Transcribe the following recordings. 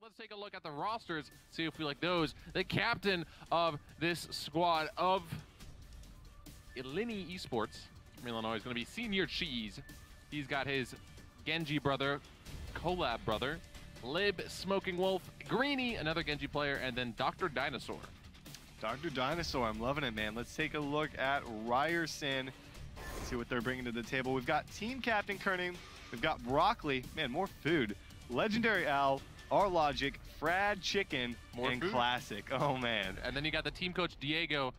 let's take a look at the rosters, see if we like those. The captain of this squad of Illini Esports from Illinois is going to be Senior Cheese. He's got his Genji brother, Collab brother, Lib, Smoking Wolf, Greeny, another Genji player, and then Dr. Dinosaur. Dr. Dinosaur, I'm loving it, man. Let's take a look at Ryerson. See what they're bringing to the table. We've got Team Captain Kerning. We've got Broccoli. Man, more food. Legendary Al, fraaadchikin, fraaadchikin, and food. Classic. Oh, man. And then you got the team coach, Diego.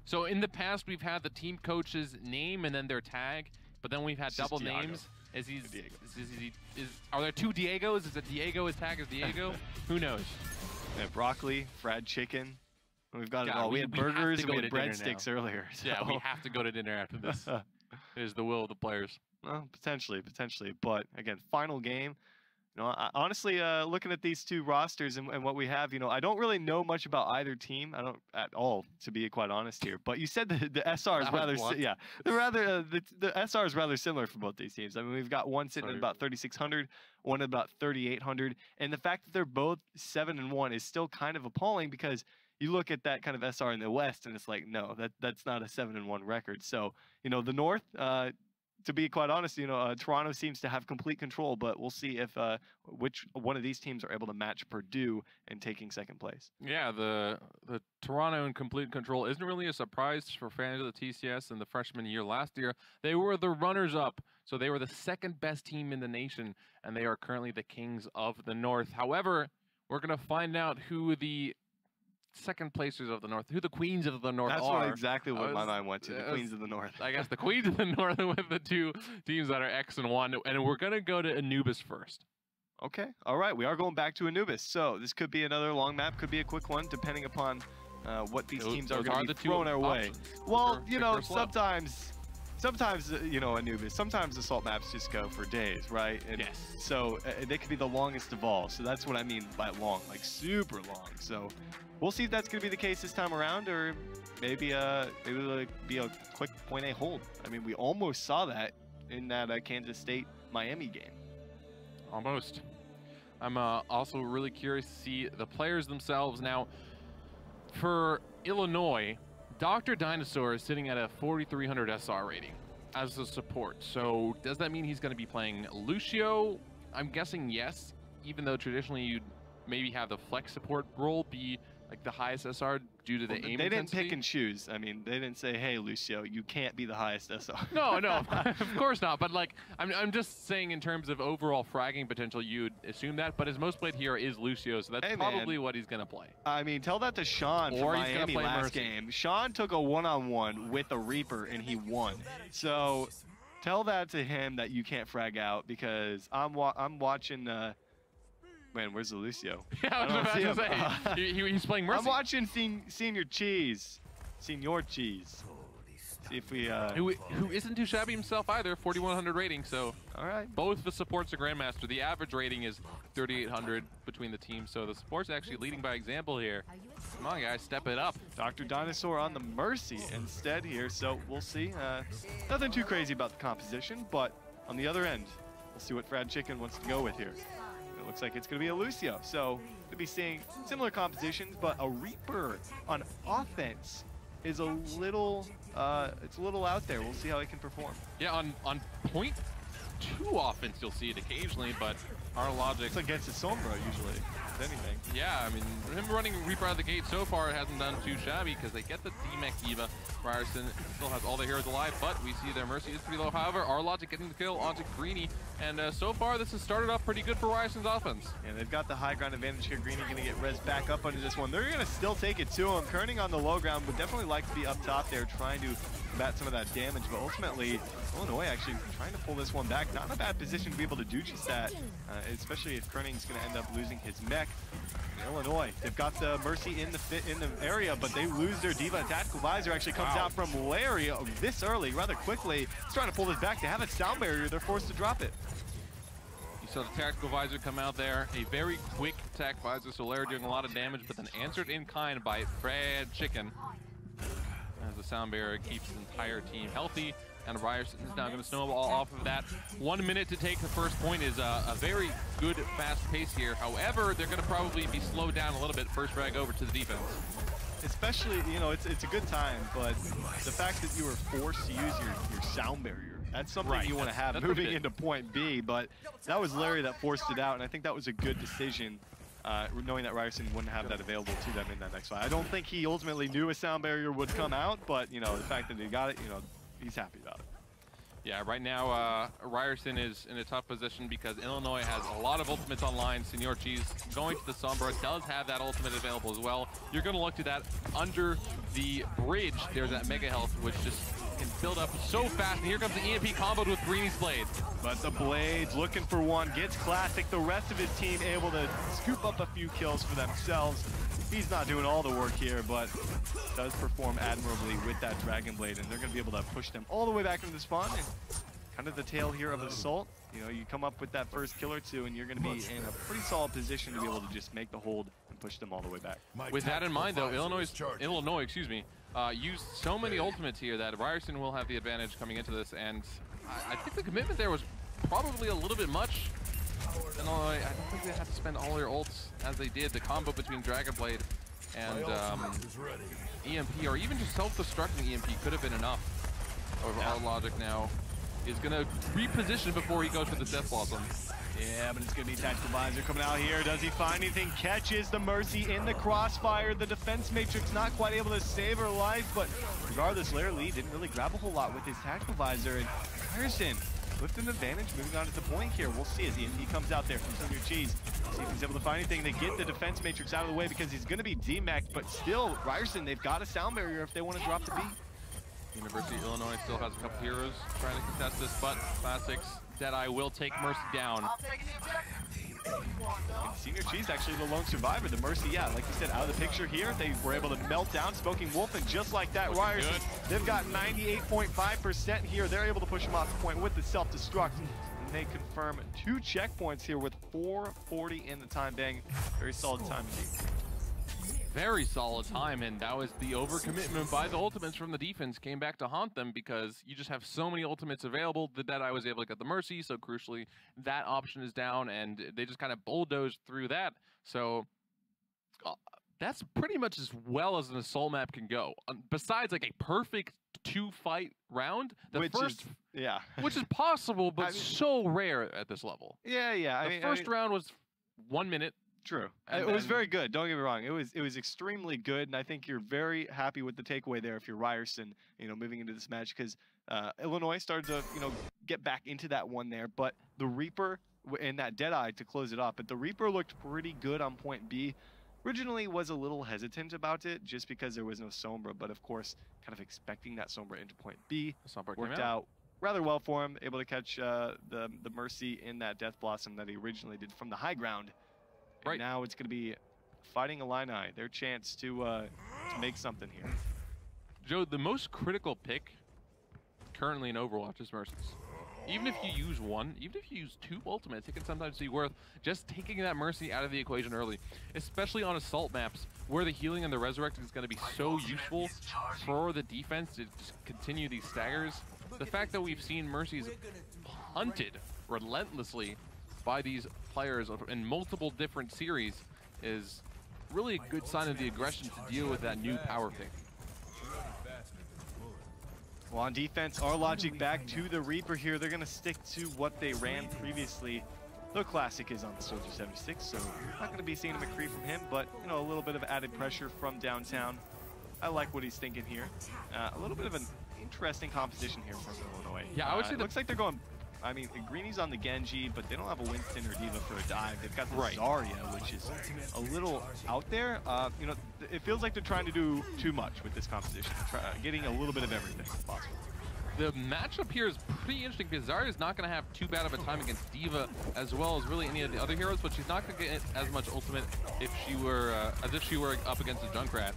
So in the past, we've had the team coach's name and then their tag, but then we've had double names. Are there two Diegos? Is it Diego? His tag is Diego? Who knows? Yeah, Broccoli, fraaadchikin. We've got it all. We had burgers and we had breadsticks earlier. So. Yeah, we have to go to dinner after this. It is the will of the players. Well, potentially. But again, final game. You know, honestly, looking at these two rosters and what we have, you know, I don't really know much about either team. I don't at all, to be quite honest here. But you said the SR is rather, the SR is rather similar for both these teams. I mean, we've got one sitting at about 3,600, one at about 3,800, and the fact that they're both 7-1 is still kind of appalling because you look at that kind of SR in the West, and it's like, no, that's not a 7-1 record. So, you know, the North. To be quite honest, you know, Toronto seems to have complete control, but we'll see if which one of these teams are able to match Purdue in taking second place. Yeah, the Toronto in complete control isn't really a surprise for fans of the TCS in the freshman year last year. They were the runners-up, so they were the second best team in the nation, and they are currently the kings of the North. However, we're going to find out who the second placers of the North, who the queens of the North are. That's exactly what my mind went to, the queens of the North. I guess the queens of the North with the two teams that are X and 1, and we're going to go to Anubis first. Okay, all right, we are going back to Anubis. So this could be another long map, could be a quick one, depending upon what these teams are going to be thrown our way. Well, you know, sometimes, you know, Anubis, sometimes assault maps just go for days, right? And yes. So they could be the longest of all. So that's what I mean by long, like super long. So we'll see if that's going to be the case this time around, or maybe it'll be a quick point A hold. I mean, we almost saw that in that Kansas State-Miami game. Almost. I'm also really curious to see the players themselves. Now, for Illinois, Dr. Dinosaur is sitting at a 4,300 SR rating as a support. So does that mean he's going to be playing Lucio? I'm guessing yes, even though traditionally you'd maybe have the flex support role be like the highest SR due to the aim They intensity. didn't pick and choose. I mean, they didn't say, hey, Lucio, you can't be the highest SR. No, of course not. But like, I'm just saying in terms of overall fragging potential, you'd assume that. But his most played hero is Lucio, so that's probably what he's going to play. I mean, tell that to Sean from Miami last game. Sean took a one-on-one with a Reaper, and he won. So tell that to him that you can't frag out, because I'm watching... Man, where's the Lucio? Yeah, I was about to say, he's playing Mercy. I'm watching Senior Cheese. Senior Cheese. See if we... Who isn't too shabby himself either, 4,100 rating, so... All right. Both the supports are Grandmaster. The average rating is 3,800 between the teams, so the support's actually leading by example here. Come on, guys, step it up. Dr. Dinosaur on the Mercy instead here, so we'll see. Nothing too crazy about the composition, but on the other end, we'll see what fraaadchikin wants to go with here. Looks like it's going to be a Lucio, so we'll be seeing similar compositions, but a Reaper on offense is a little, it's a little out there. We'll see how it can perform. Yeah, on point 2 offense, you'll see it occasionally, but our logic... It's against the Sombra, usually, if anything. Yeah, I mean, him running Reaper out of the gate so far hasn't done too shabby, because they get the D-Mech Diva. Ryerson still has all the heroes alive, but we see their Mercy is pretty low. However, our logic getting the kill onto Greeny, and so far this has started off pretty good for Ryerson's offense. Yeah, they've got the high ground advantage here. Greeny going to get res back up under this one. They're going to still take it to him. Kerning on the low ground would definitely like to be up top there, trying to combat some of that damage, but ultimately Illinois actually trying to pull this one back. Not in a bad position to be able to do just that, especially if Kerning's going to end up losing his mech. Illinois, they've got the Mercy in the area, but they lose their Diva. Tactical Visor actually comes out from Larry this early, rather quickly. He's trying to pull this back. They have a sound barrier. They're forced to drop it. You saw the Tactical Visor come out there. A very quick Tac Visor, so Larry doing a lot of damage, but then answered in kind by fraaadchikin. As the sound barrier keeps his entire team healthy, and Ryerson is now going to snowball off of that. 1 minute to take the first point is a very good, fast pace here. However, they're going to probably be slowed down a little bit. First frag over to the defense. Especially, you know, it's a good time, but the fact that you were forced to use your sound barrier, that's something you want to have moving into point B, but that was Larry that forced it out, and I think that was a good decision, knowing that Ryerson wouldn't have that available to them in that next fight. I don't think he ultimately knew a sound barrier would come out, but, you know, the fact that he got it, you know, he's happy about it. Yeah, right now, Ryerson is in a tough position because Illinois has a lot of ultimates online. Senor Cheese going to the Sombra does have that ultimate available as well. You're going to look to that under the bridge. There's that Mega Health, which just can build up so fast. And here comes the EMP comboed with Greeny's Blade. But the Blades looking for one, gets Classic. The rest of his team able to scoop up a few kills for themselves. He's not doing all the work here, but does perform admirably with that Dragon Blade, and they're going to be able to push them all the way back into the spawn. And kind of the tail here of Assault. You know, you come up with that first kill or two, and you're going to be in a pretty solid position to be able to just make the hold and push them all the way back. With that in mind, though, Illinois, used so many ultimates here that Ryerson will have the advantage coming into this, and I think the commitment there was probably a little bit much. Illinois, I don't think they had to spend all their ults as they did. The combo between Dragon Blade and EMP, or even just self-destructing EMP, could have been enough. However, our logic now is going to reposition before he goes for the Death Blossom. Yeah, but it's going to be Tactical Visor coming out here. Does he find anything? Catches the Mercy in the crossfire. The defense matrix not quite able to save her life, but regardless, Larry Lee didn't really grab a whole lot with his Tactical Visor, and Ryerson with an advantage moving on to the point here. We'll see as he comes out there from Senor Cheese. See if he's able to find anything to get the defense matrix out of the way, because he's going to be DMAC'd, but still, Ryerson, they've got a sound barrier if they want to drop the beat. University of Illinois still has a couple heroes trying to contest this, but Classics Deadeye will take Mercy down. Senor Cheese actually the lone survivor. The Mercy, yeah, like you said, out of the picture here. They were able to melt down Smoking Wolf, and just like that, Ryerson, they've got 98.5% here. They're able to push him off the point with the self-destruct. And they confirm 2 checkpoints here with 4:40 in the time. Bang, very solid time indeed. Very solid time, and that was the overcommitment by the ultimates from the defense came back to haunt them, because you just have so many ultimates available. The Deadeye was able to get the Mercy, so crucially that option is down, and they just kind of bulldozed through that. So that's pretty much as well as an Assault map can go. Besides like a perfect 2-fight round, which is possible, but so rare at this level. Yeah. The first round was 1 minute. True. It was very good. Don't get me wrong. It was extremely good, and I think you're very happy with the takeaway there if you're Ryerson, you know, moving into this match, because Illinois started to, you know, get back into that one there, but the Reaper and that Deadeye to close it off. But the Reaper looked pretty good on point B. Originally was a little hesitant about it just because there was no Sombra, but of course, kind of expecting that Sombra into point B worked out rather well for him, able to catch the Mercy in that Death Blossom that he originally did from the high ground. And now it's going to be fighting Illini, their chance to make something here. Joe, the most critical pick currently in Overwatch is Mercies. Even if you use one, even if you use 2 ultimates, it can sometimes be worth just taking that Mercy out of the equation early, especially on Assault maps where the healing and the resurrecting is going to be so useful for the defense to just continue these staggers. The fact that we've seen Mercies hunted relentlessly by these players in multiple different series is really a good sign of the aggression to deal with that new power pick. Well, on defense, our logic back to the Reaper here. They're going to stick to what they ran previously. The Classic is on the Soldier 76, so not going to be seeing a McCree from him, but, you know, a little bit of added pressure from downtown. I like what he's thinking here. A little bit of an interesting composition here from Illinois. Yeah, I would say it looks like they're going... I mean, Greeny's on the Genji, but they don't have a Winston or Diva for a dive. They've got the Zarya, which is a little out there. You know, it feels like they're trying to do too much with this composition, getting a little bit of everything if possible. The matchup here is pretty interesting because Zarya is not going to have too bad of a time against Diva as well as really any of the other heroes, but she's not going to get as much ultimate if she were as if she were up against a Junkrat.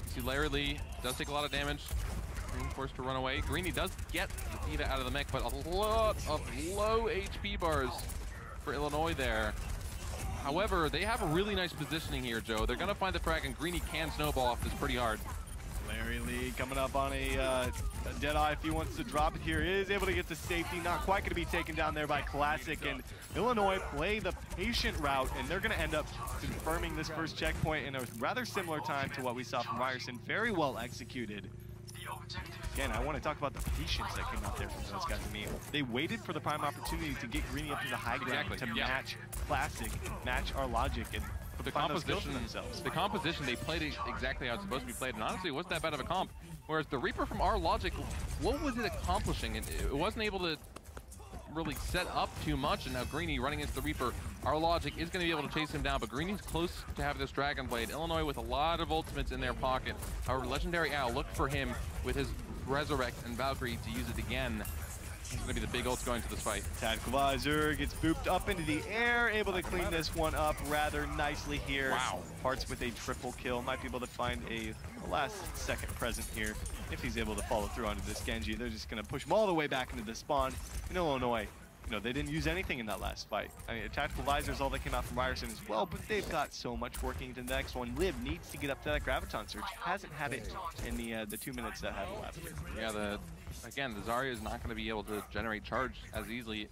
You see Larry Lee does take a lot of damage. Forced to run away. Greeny does get the Diva out of the mech, but a lot of low HP bars for Illinois there. However, they have a really nice positioning here, Joe. They're going to find the frag, and Greeny can snowball off this pretty hard. Larry Lee coming up on a Deadeye if he wants to drop it here. Is able to get to safety. Not quite going to be taken down there by Classic. And Illinois play the patient route, and they're going to end up confirming this first checkpoint in a rather similar time to what we saw from Ryerson. Very well executed. Again, I want to talk about the patience that came out there from those guys. I mean, they waited for the prime opportunity to get Greeny up to the high ground to match Classic, match our logic, and the composition, they played it exactly how it's supposed to be played, and honestly, it wasn't that bad of a comp. Whereas the Reaper from our Logic, what was it accomplishing? It wasn't able to really set up too much, and now Greeny running into the Reaper. Our Logic is going to be able to chase him down, but Greeny's close to have this Dragon Blade. Illinois with a lot of ultimates in their pocket. Our Legendary Owl looked for him with his Resurrect and Valkyrie to use it again. It's going to be the big ults going to this fight. Tactical Visor gets booped up into the air, able to clean this one up rather nicely here. Wow. Parts with a triple kill. Might be able to find a last second present here if he's able to follow through onto this Genji. They're just going to push him all the way back into the spawn. In Illinois, you know, they didn't use anything in that last fight. I mean, Tactical Visor is all that came out from Ryerson as well, but they've got so much working into the next one. Liv needs to get up to that Graviton Surge. Hasn't had it in the 2 minutes that have left. Yeah, again, the Zarya is not going to be able to generate charge as easily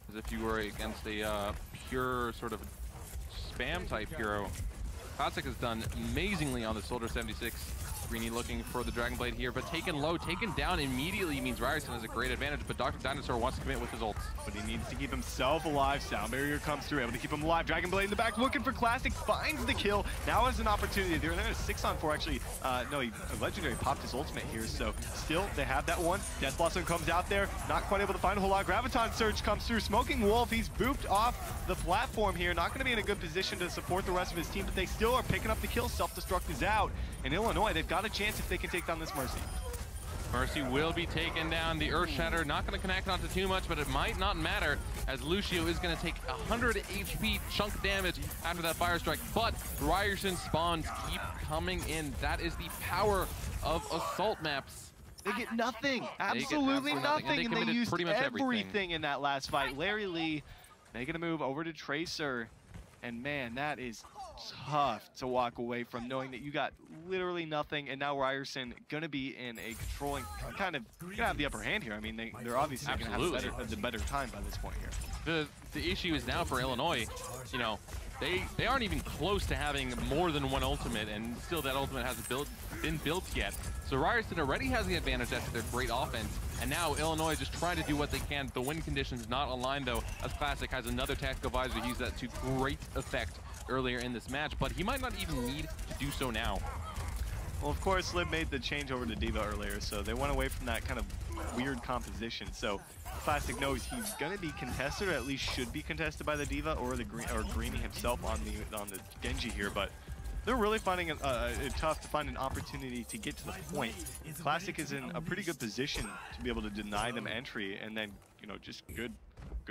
as if you were against a pure sort of spam type hero. Classic has done amazingly on the Soldier 76. Greeny looking for the Dragon Blade here, but taken low, taken down immediately means Ryerson has a great advantage, but Dr. Dinosaur wants to commit with his ults. But he needs to keep himself alive. Sound Barrier comes through, able to keep him alive. Dragon Blade in the back, looking for Classic, finds the kill. Now has an opportunity. They're in a 6-on-4, actually. No, Legendary popped his ultimate here, so still, they have that one. Death Blossom comes out there, not quite able to find a whole lot. Graviton Surge comes through. Smoking Wolf, he's booped off the platform here. Not going to be in a good position to support the rest of his team, but they still are picking up the kill. Self-destruct is out. In Illinois, they've got a chance if they can take down this Mercy. Mercy will be taken down. The Earth Shatter not going to connect onto too much, but it might not matter as Lucio is going to take 100 HP chunk damage after that Fire Strike. But Ryerson spawns keep coming in. That is the power of assault maps. They get nothing. Absolutely nothing. And they used pretty much everything in that last fight. Larry Lee making a move over to Tracer. And man, that is tough to walk away from, knowing that you got literally nothing, and now Ryerson gonna be in a controlling kind of gonna have the upper hand here. I mean, they're obviously gonna have the better time by this point here. The issue is now for Illinois, you know, they aren't even close to having more than one ultimate, and still that ultimate hasn't been built yet. So Ryerson already has the advantage after their great offense, and now Illinois just trying to do what they can. The win conditions not aligned though, as Classic has another Tactical Visor. He used that to great effect earlier in this match, but he might not even need to do so now. Well, of course, Liv made the change over to D.Va earlier, so they went away from that kind of weird composition. So Classic knows he's going to be contested, or at least should be contested by the D.Va or Greeny himself on the Genji here, but they're really finding it tough to find an opportunity to get to the point. Classic is in a pretty good position to be able to deny them entry, and then, you know, just good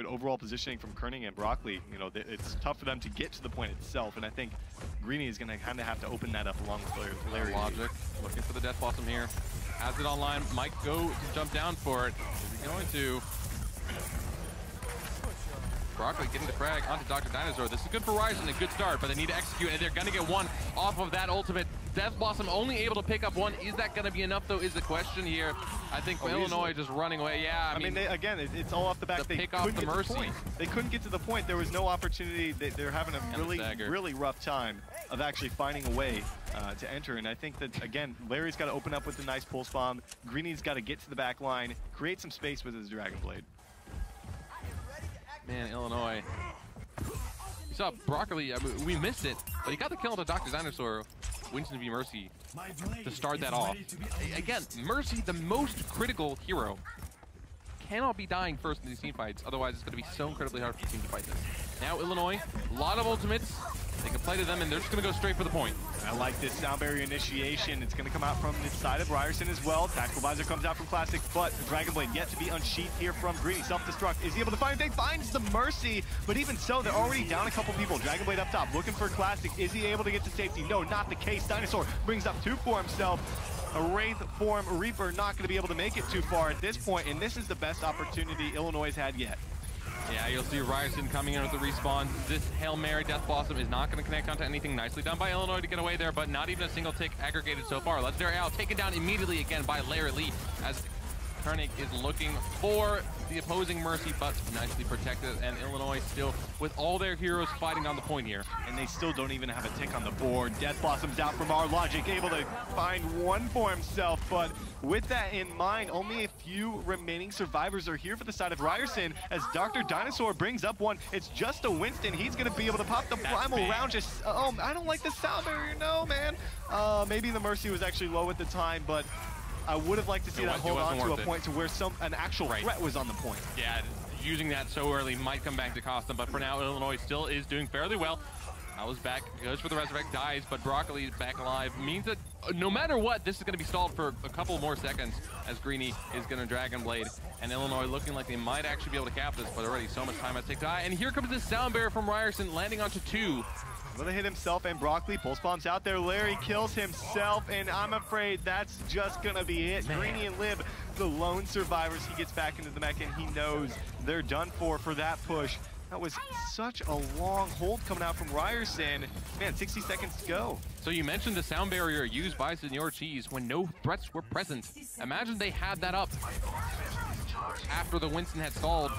overall positioning from Kerning and Broccoli. You know, it's tough for them to get to the point itself, and I think Greeny is going to kind of have to open that up along with Larry. Logic looking for the Death Blossom here. Has it online, might go to jump down for it. Is he going to? Broccoli getting the frag onto Dr. Dinosaur. This is good for Ryerson, a good start, but they need to execute, and they're going to get one off of that ultimate. Death Blossom only able to pick up one. Is that going to be enough, though, is the question here. I think Illinois easily. Just running away. Yeah, I mean again, it's all off the back. They pick off the Mercy. They couldn't get to the point. There was no opportunity. They're having a really rough time of actually finding a way to enter. And I think that, again, Larry's got to open up with a nice pulse bomb. Greeny's got to get to the back line, create some space with his Dragon Blade. Man, Illinois. You saw Broccoli, we missed it, but he got the kill to Dr. Dinosaur. Winston v Mercy to start that off. Again, Mercy, the most critical hero, cannot be dying first in these team fights. Otherwise, it's going to be so incredibly hard for the team to fight this. Now, Illinois, a lot of ultimates. They can play to them, and they're just going to go straight for the point. I like this Sound Barrier initiation. It's going to come out from the side of Ryerson as well. Tactical Visor comes out from Classic, but the Dragon Blade yet to be unsheathed here from Greeny. Self-destruct. Is he able to find anything? Finds the Mercy, but even so, they're already down a couple people. Dragon Blade up top, looking for Classic. Is he able to get to safety? No, not the case. Dinosaur brings up two for himself. A Wraith form Reaper not going to be able to make it too far at this point, and this is the best opportunity Illinois has had yet. Yeah, you'll see Ryerson coming in with the respawn. This Hail Mary Death Blossom is not going to connect onto anything. Nicely done by Illinois to get away there, but not even a single tick aggregated so far. Legendary Owl taken down immediately again by Larry Lee as Koenig is looking for the opposing Mercy, but nicely protected, and Illinois still with all their heroes fighting on the point here. And they still don't even have a tick on the board. Death Blossom's out from our Logic, able to find one for himself, but with that in mind, only a few remaining survivors are here for the side of Ryerson as Dr. Dinosaur brings up one. It's just a Winston. He's going to be able to pop the primal round. Just, oh, I don't like the sound barrier, no, man. Maybe the Mercy was actually low at the time, but I would have liked to see that hold on to a point to where an actual threat was on the point. Yeah, using that so early might come back to cost them, but for now, Illinois still is doing fairly well. Ali's back, goes for the resurrect, dies, but Broccoli is back alive. Means that no matter what, this is going to be stalled for a couple more seconds as Greeny is going to Dragon Blade. And Illinois looking like they might actually be able to cap this, but already so much time has to die. And here comes this sound barrier from Ryerson landing onto 2. Gonna hit himself and Broccoli. Pulse bombs out there. Larry kills himself, and I'm afraid that's just gonna be it. Greeny and Lib, the lone survivors. He gets back into the mech, and he knows they're done for that push. That was such a long hold coming out from Ryerson. Man, 60 seconds to go. So you mentioned the sound barrier used by Senor Cheese when no threats were present. Imagine they had that up after the Winston had stalled.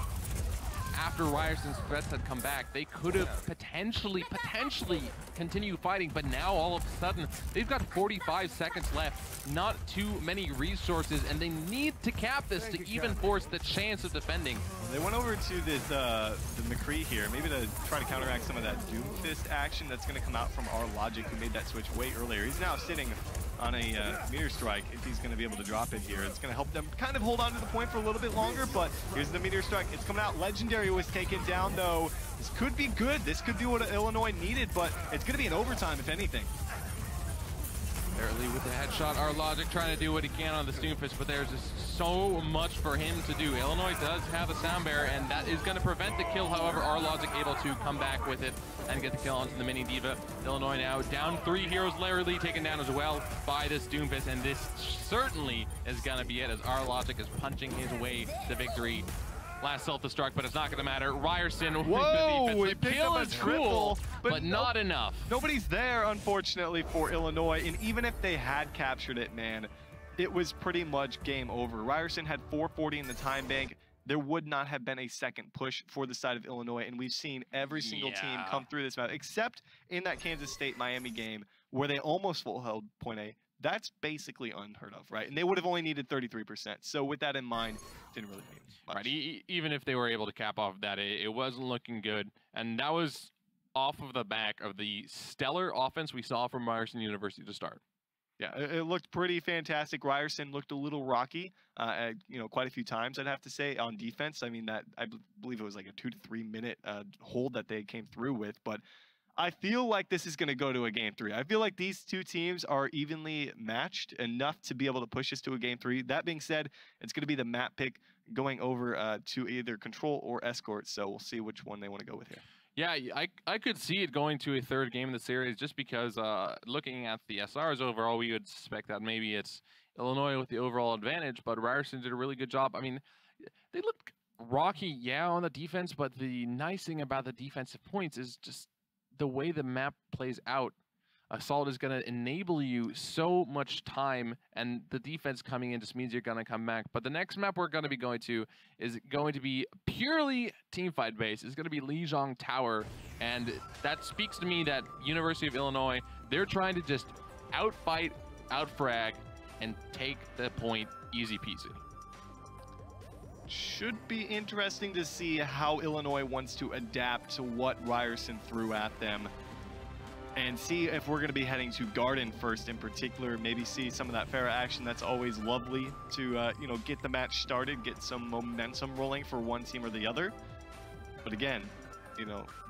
After Ryerson's threats had come back, they could have potentially continue fighting, but now all of a sudden, they've got 45 seconds left, not too many resources, and they need to cap this to even force the chance of defending. They went over to this, the McCree here, maybe to try to counteract some of that Doomfist action that's going to come out from our Logic, who made that switch way earlier. He's now sitting on a meteor strike. If he's going to be able to drop it here, it's going to help them kind of hold on to the point for a little bit longer, but here's the meteor strike. It's coming out. Legendary was taken down, though. This could be good. This could be what Illinois needed, but it's going to be an overtime, if anything. Barely with the headshot, our Logic trying to do what he can on the Doomfist, but there's just so much for him to do. Illinois does have a sound barrier, and that is going to prevent the kill. However, our Logic able to come back with it and get the kill onto the Mini Diva. Illinois now down 3 heroes. Larry Lee taken down as well by this Doomfist, and this certainly is going to be it as our Logic is punching his way to victory. Last self-destruct, but it's not going to matter. Ryerson with the defense. The kill is cool, but not enough. Nobody's there, unfortunately, for Illinois, and even if they had captured it, man, it was pretty much game over. Ryerson had 440 in the time bank. There would not have been a second push for the side of Illinois, and we've seen every single team come through this map, except in that Kansas State-Miami game where they almost full held point A. That's basically unheard of, right? And they would have only needed 33%. So with that in mind, didn't really mean much. Right, even if they were able to cap off that, it wasn't looking good. And that was off of the back of the stellar offense we saw from Ryerson University to start. Yeah, it looked pretty fantastic. Ryerson looked a little rocky, quite a few times, I'd have to say, on defense. I mean, I believe it was like a 2 to 3 minute hold that they came through with, but I feel like this is going to go to a game 3. I feel like these two teams are evenly matched enough to be able to push us to a game 3. That being said, it's going to be the map pick going over to either control or escort, so we'll see which one they want to go with here. Yeah, I could see it going to a third game in the series just because looking at the SRs overall, we would suspect that maybe it's Illinois with the overall advantage, but Ryerson did a really good job. I mean, they looked rocky, yeah, on the defense, but the nice thing about the defensive points is just the way the map plays out. Assault is going to enable you so much time, and the defense coming in just means you're going to come back. But the next map we're going to be going to is going to be purely teamfight based. It's going to be Lijiang Tower, and that speaks to me that University of Illinois, they're trying to just outfight, outfrag, and take the point easy peasy. Should be interesting to see how Illinois wants to adapt to what Ryerson threw at them, and see if we're going to be heading to Garden first in particular. Maybe see some of that Farah action. That's always lovely to get the match started, get some momentum rolling for one team or the other. But again,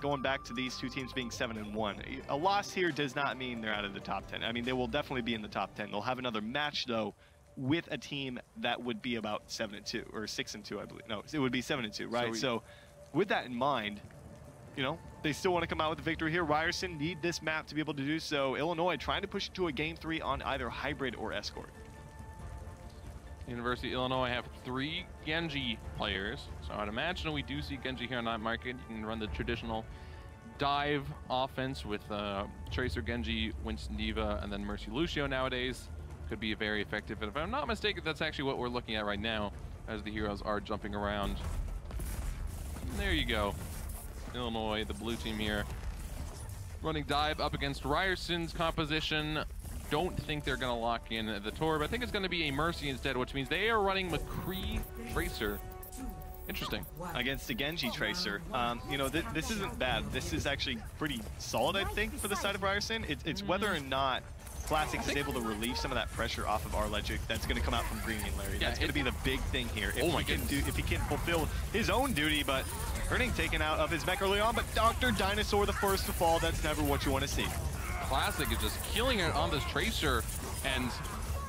going back to these two teams being 7-1, a loss here does not mean they're out of the top 10. I mean, they will definitely be in the top 10. They'll have another match though with a team that would be about 7-2 or 6-2, I believe. No, it would be 7-2, right? So with that in mind, they still want to come out with a victory here. Ryerson need this map to be able to do so. Illinois trying to push it to a game 3 on either hybrid or escort. University of Illinois have 3 Genji players, so I'd imagine we do see Genji here on Night Market. You can run the traditional dive offense with Tracer, Genji, Winston D.Va, and then Mercy Lucio nowadays. Could be very effective, and if I'm not mistaken, that's actually what we're looking at right now as the heroes are jumping around. And there you go. Illinois, the blue team here, running dive up against Ryerson's composition. Don't think they're going to lock in the Torb. I think it's going to be a Mercy instead, which means they are running McCree Tracer. Interesting. Against the Genji Tracer. You know, this isn't bad. This is actually pretty solid, I think, for the side of Ryerson. It's whether or not Classic is able to relieve some of that pressure off of fraaadchikin that's going to come out from Greeny and Larry. That's going to be the big thing here. If he can fulfill his own duty, but Erning taken out of his mech early on, but Dr. Dinosaur the first to fall. That's never what you want to see. Classic is just killing it on this Tracer, and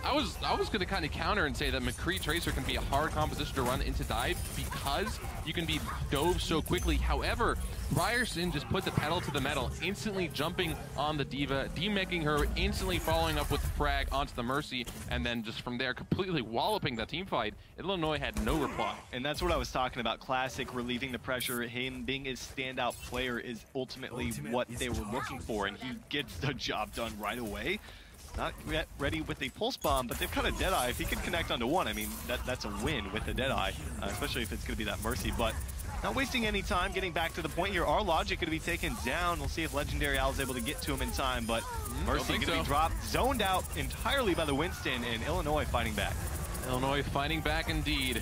I was going to kind of counter and say that McCree Tracer can be a hard composition to run into dive because you can be dove so quickly. However, Ryerson just put the pedal to the metal, instantly jumping on the D.Va, demecking her, instantly following up with the frag onto the Mercy, and then just from there completely walloping that team fight. Illinois had no reply. And that's what I was talking about. Classic relieving the pressure, him being his standout player is ultimately what they were looking for, and he gets the job done right away. Not yet ready with the pulse bomb, but they've got a Deadeye. If he can connect onto one, I mean, that's a win with the Deadeye, especially if it's going to be that Mercy. But not wasting any time, getting back to the point here. Our Logic going to be taken down. We'll see if Legendary Al is able to get to him in time, but Mercy going to be dropped, zoned out entirely by the Winston, and Illinois fighting back. Illinois fighting back indeed.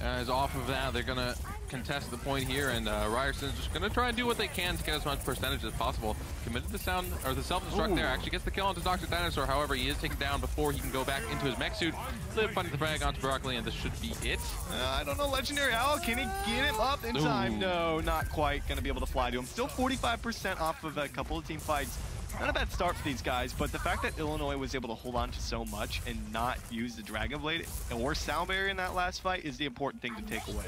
As off of that, they're going to contest the point here, and Ryerson's just going to try and do what they can to get as much percentage as possible. Committed the self-destruct there, actually gets the kill onto Dr. Dinosaur. However, he is taken down before he can go back into his mech suit. Live finding the frag onto Broccoli, and this should be it. I don't know, Legendary Owl, can he get him up in time? No, not quite going to be able to fly to him. Still 45% off of a couple of team fights. Not a bad start for these guys, but the fact that Illinois was able to hold on to so much and not use the Dragon Blade or Sound Barrier in that last fight is the important thing to take away.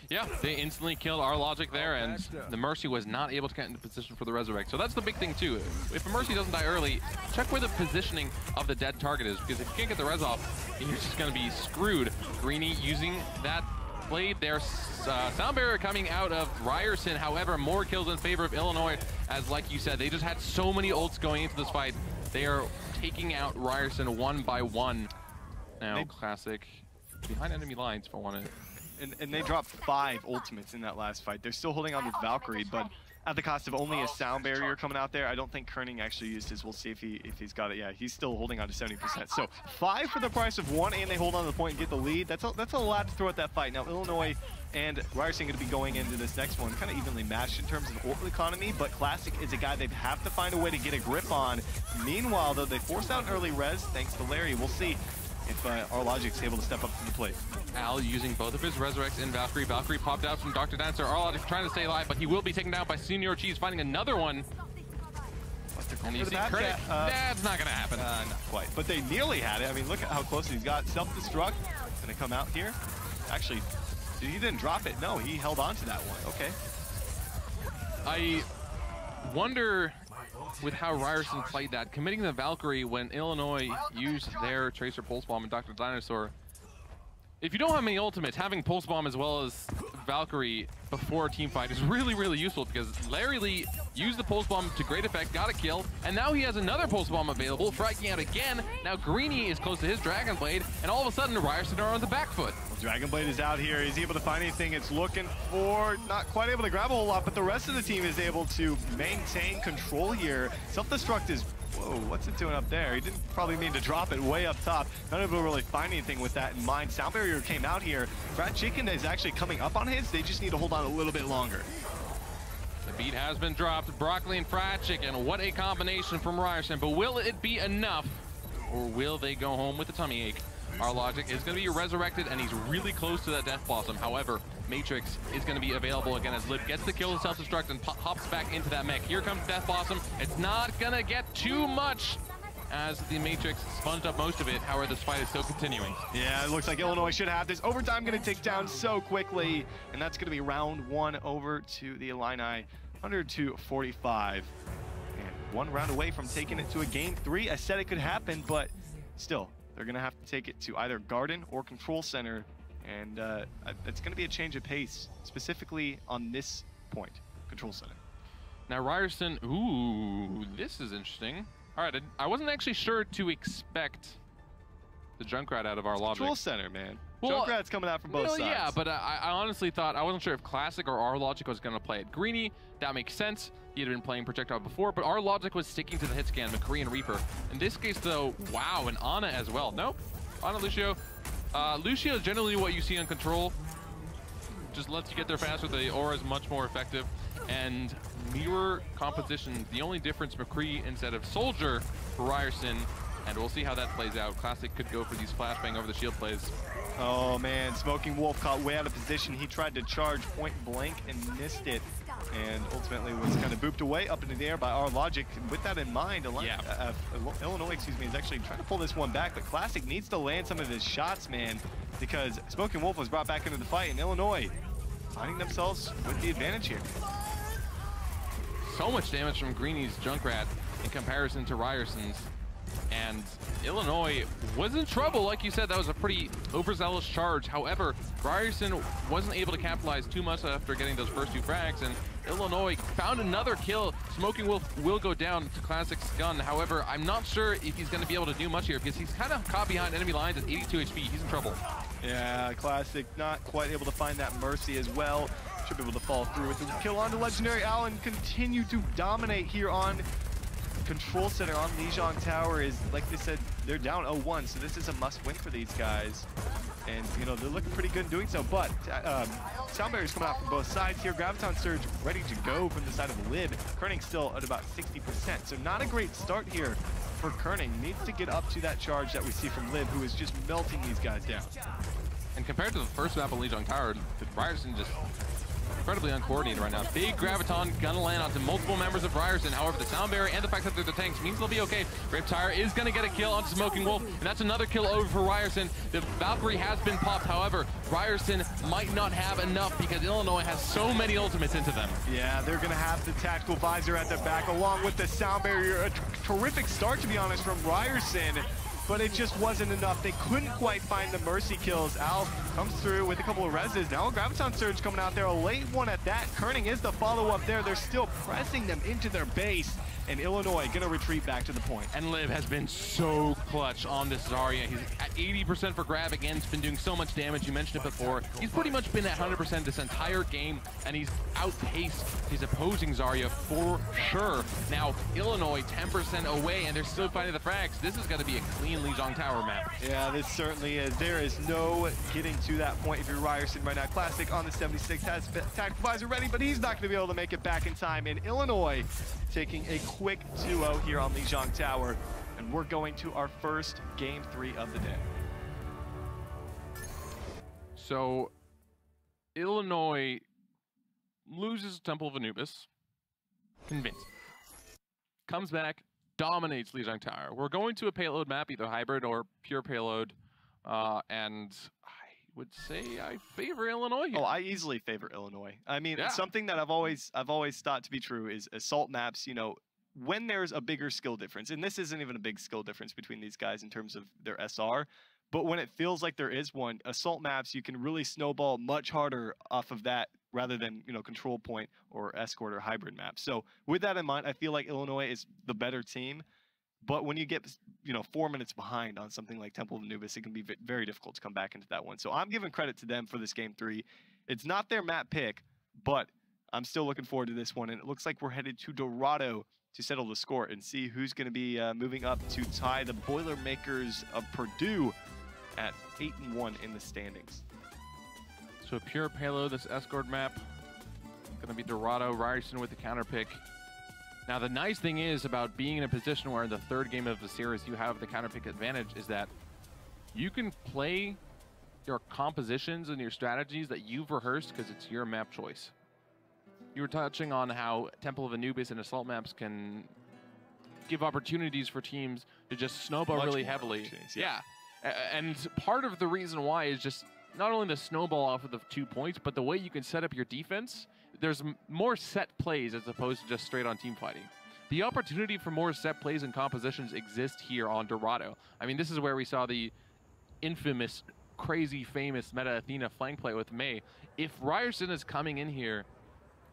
Yeah, they instantly killed our Logic there, and the Mercy was not able to get into position for the Resurrect. So that's the big thing too. If a Mercy doesn't die early, check where the positioning of the dead target is, because if you can't get the res off, you're just going to be screwed. Greeny using that blade there. Sound Barrier coming out of Ryerson. However, more kills in favor of Illinois, as like you said, they just had so many ults going into this fight. They are taking out Ryerson one by one. Now, Classic behind enemy lines for one. And they dropped 5 ultimates in that last fight. They're still holding on with Valkyrie, but at the cost of only a Sound Barrier coming out there. I don't think Kerning actually used his. We'll see if he's got it. Yeah, he's still holding on to 70%. So 5 for the price of 1, and they hold on to the point and get the lead. That's a lot to throw at that fight. Now Illinois and Ryerson going to be going into this next one kind of evenly matched in terms of ult economy, but Classic is a guy they have to find a way to get a grip on. Meanwhile, though, they force out an early res thanks to Larry. We'll see if our Logic's able to step up to the plate. Al using both of his Resurrects in Valkyrie. Valkyrie popped out from Dr. Dinosaur. Our Logic trying to stay alive, but he will be taken down by Senior Cheese, finding another one. And you see Critic. That's not going to happen. Not quite, but they nearly had it. I mean, look at how close he's got. Self-destruct. Going to come out here. Actually, he didn't drop it. No, he held on to that one. Okay. I wonder with how Ryerson played that, committing the Valkyrie when Illinois used their Tracer Pulse Bomb and Dr. Dinosaur. If you don't have many ultimates, having Pulse Bomb as well as Valkyrie before a team fight is really, really useful, because Larry Lee used the Pulse Bomb to great effect, got a kill, and now he has another Pulse Bomb available, striking out again. Now Greeny is close to his Dragon Blade, and all of a sudden Ryerson are on the back foot. Well, Dragon Blade is out here. Is he able to find anything? It's looking for, not quite able to grab a whole lot, but the rest of the team is able to maintain control here. Self-destruct is, whoa, what's it doing up there? He didn't probably mean to drop it way up top. None of them really find anything with that in mind. Sound Barrier came out here. fraaadchikin is actually coming up on his. They just need to hold on a little bit longer. The beat has been dropped. Broccoli and fraaadchikin. What a combination from Ryerson. But will it be enough, or will they go home with a tummy ache? Our Logic is going to be resurrected, and he's really close to that Death Blossom. However, Matrix is going to be available again as Liv gets the kill and self-destruct and hops back into that mech. Here comes Death Blossom. It's not going to get too much as the Matrix sponged up most of it. However, this fight is still continuing. Yeah, it looks like Illinois should have this. Overtime going to tick down so quickly, and that's going to be round 1 over to the Illini, 102-45. And 1 round away from taking it to a game 3. I said it could happen, but still, they're going to have to take it to either Garden or Control Center, and it's going to be a change of pace, specifically on this point, Control Center. Now Ryerson, ooh, this is interesting. All right, I wasn't actually sure to expect the Junkrat out of our Logic. Control Center, man. Well, Junkrat's coming out from both sides. Yeah, but I honestly thought, I wasn't sure if Classic or our Logic was going to play it. Greeny, that makes sense. He had been playing Projectile before, but our Logic was sticking to the hit scan, McCree and Reaper. In this case, though, wow, and Ana as well. Nope, Ana, Lucio. Lucio is generally what you see on Control. Just lets you get there faster. The aura is much more effective. And mirror composition, the only difference, McCree instead of Soldier for Ryerson. And we'll see how that plays out. Classic could go for these flashbang over the shield plays. Oh man, Smoking Wolf caught way out of position. He tried to charge point blank and missed it, and ultimately was kind of booped away up into the air by our Logic. And with that in mind, Illinois, excuse me, is actually trying to pull this one back, but Classic needs to land some of his shots, man, because Smoking Wolf was brought back into the fight, and Illinois finding themselves with the advantage here. So much damage from Greeny's Junkrat in comparison to Ryerson's. And Illinois was in trouble, like you said. That was a pretty overzealous charge. However, Ryerson wasn't able to capitalize too much after getting those first two frags, and Illinois found another kill. Smoking Wolf will go down to Classic's gun. However, I'm not sure if he's going to be able to do much here because he's kind of caught behind enemy lines at 82 HP. He's in trouble. Yeah, Classic not quite able to find that Mercy as well. Should be able to fall through with the kill on to Legendary Allen. Continue to dominate here on Control Center on Lijiang Tower. Is, like they said, they're down 0-1, so this is a must-win for these guys. And, you know, they're looking pretty good in doing so, but Sound Barrier's coming out from both sides here. Graviton Surge ready to go from the side of Lib. Kerning still at about 60%, so not a great start here for Kerning. Needs to get up to that charge that we see from Lib, who is just melting these guys down. And compared to the first map on Lijiang Tower, Ryerson just incredibly uncoordinated right now. Big Graviton gonna land onto multiple members of Ryerson. However, the Sound Barrier and the fact that they're the tanks means they'll be okay. Riptire is gonna get a kill onto Smoking Wolf, and that's another kill over for Ryerson. The Valkyrie has been popped. However, Ryerson might not have enough because Illinois has so many ultimates into them. Yeah, they're gonna have the Tactical Visor at the back along with the Sound Barrier. A terrific start, to be honest, from Ryerson, but it just wasn't enough. They couldn't quite find the Mercy kills. Al comes through with a couple of reses. Now a Graviton Surge coming out there, a late one at that. Kerning is the follow-up there. They're still pressing them into their base, and Illinois gonna retreat back to the point. And Liv has been so clutch on this Zarya. He's at 80% for grab again. He's been doing so much damage. You mentioned it before. He's pretty much been at 100% this entire game, and he's outpaced his opposing Zarya for sure. Now, Illinois 10% away, and they're still fighting the frags. This is gonna be a clean Lijiang Tower map. Yeah, this certainly is. There is no getting to that point if you're Ryerson right now. Classic on the 76 has Tactical Visor ready, but he's not gonna be able to make it back in time. And Illinois taking a quick 2-0 here on Lijiang Tower, and we're going to our first game 3 of the day. So, Illinois loses Temple of Anubis, convinced. Comes back, dominates Lijiang Tower. We're going to a payload map, either hybrid or pure payload, and I would say I favor Illinois here. Oh, I easily favor Illinois. I mean, something that I've always thought to be true is assault maps, you know, when there's a bigger skill difference, and this isn't even a big skill difference between these guys in terms of their SR, but when it feels like there is one, assault maps, you can really snowball much harder off of that rather than, you know, control point or escort or hybrid maps. So with that in mind, I feel like Illinois is the better team. But when you get, you know, 4 minutes behind on something like Temple of Anubis, it can be very difficult to come back into that one. So I'm giving credit to them for this game 3. It's not their map pick, but I'm still looking forward to this one. And it looks like we're headed to Dorado to settle the score and see who's going to be moving up to tie the Boilermakers of Purdue at 8-1 in the standings. So pure payload, this escort map. Gonna be Dorado, Ryerson with the counter pick. Now the nice thing is about being in a position where in the third game of the series you have the counter pick advantage is that you can play your compositions and your strategies that you've rehearsed because it's your map choice. You were touching on how Temple of Anubis and assault maps can give opportunities for teams to just snowball really heavily. Yeah. And part of the reason why is just not only the snowball off of the 2 points, but the way you can set up your defense. There's more set plays as opposed to just straight on team fighting. the opportunity for more set plays and compositions exist here on Dorado. I mean, this is where we saw the infamous, crazy, famous Meta Athena flank play with Mei. If Ryerson is coming in here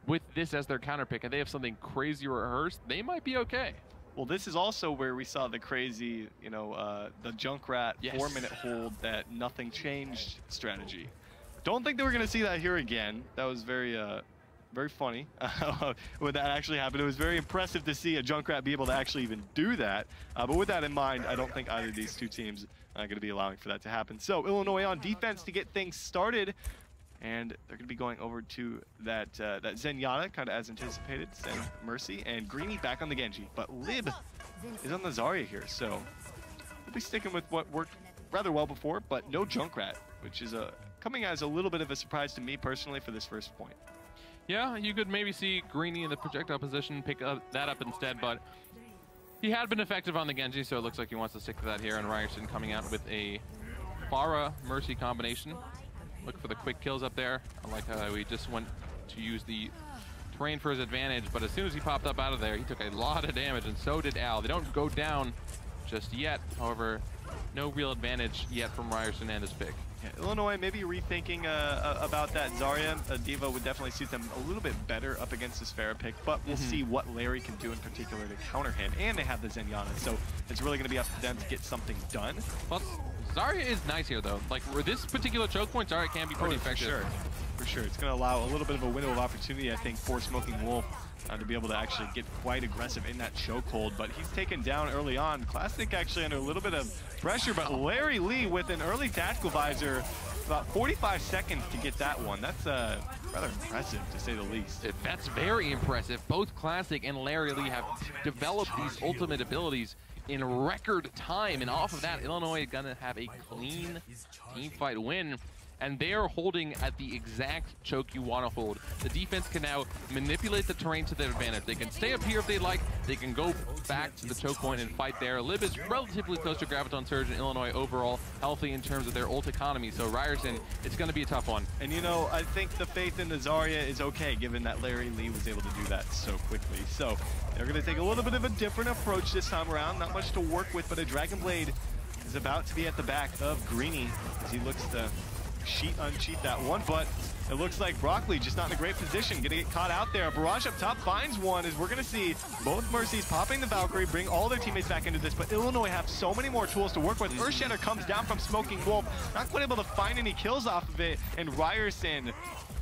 with this as their counter pick and they have something crazy rehearsed, they might be okay. Well, this is also where we saw the crazy, you know, the Junkrat 4-minute hold that nothing changed strategy. Don't think that we're going to see that here again. That was very funny when that actually happened. It was very impressive to see a Junkrat be able to actually even do that. But with that in mind, I don't think either of these two teams are going to be allowing for that to happen. So Illinois on defense to get things started. And they're going to be going over to that that Zenyatta, kind of as anticipated, Zen Mercy, and Greeny back on the Genji. But Lib is on the Zarya here, so we'll be sticking with what worked rather well before, but no Junkrat, which is coming as a little bit of a surprise to me personally for this first point. Yeah, you could maybe see Greeny in the projectile position pick that up instead, but he had been effective on the Genji, so it looks like he wants to stick to that here, and Ryerson coming out with a Pharah Mercy combination. Look for the quick kills up there. I like how he just went to use the terrain for his advantage, but as soon as he popped up out of there, he took a lot of damage, and so did Al. They don't go down just yet. However, no real advantage yet from Ryerson and his pick. Yeah, Illinois maybe rethinking about that Zarya. D.Va would definitely suit them a little bit better up against this Pharah pick, but we'll see what Larry can do in particular to counter him. And they have the Zenyatta, so it's really going to be up to them to get something done. Plus, Zarya is nice here, though. Like, for this particular choke point, Zarya can be pretty effective. For sure. It's going to allow a little bit of a window of opportunity, I think, for Smoking Wolf to be able to actually get quite aggressive in that chokehold. But he's taken down early on. Classic actually under a little bit of pressure, but Larry Lee with an early tactical visor, about 45 seconds to get that one. That's rather impressive, to say the least. That's very impressive. Both Classic and Larry Lee have developed these ultimate abilities in record time, and off of that, Illinois is gonna have a clean team fight win, and they are holding at the exact choke you want to hold. The defense can now manipulate the terrain to their advantage. They can stay up here if they like. They can go back to the choke point and fight there. Lib is relatively close to Graviton Surge, and Illinois overall healthy in terms of their ult economy. So Ryerson, it's going to be a tough one. And you know, I think the faith in the Zarya is okay, given that Larry Lee was able to do that so quickly. So they're going to take a little bit of a different approach this time around. Not much to work with, but a Dragon Blade is about to be at the back of Greeny as he looks to uncheat that one, but it looks like Broccoli just not in a great position, gonna get caught out there. Barrage up top finds one, as we're gonna see both Mercies popping the Valkyrie, bring all their teammates back into this, but Illinois have so many more tools to work with. Earthshatter comes down from Smoking Wolf, not quite able to find any kills off of it, and Ryerson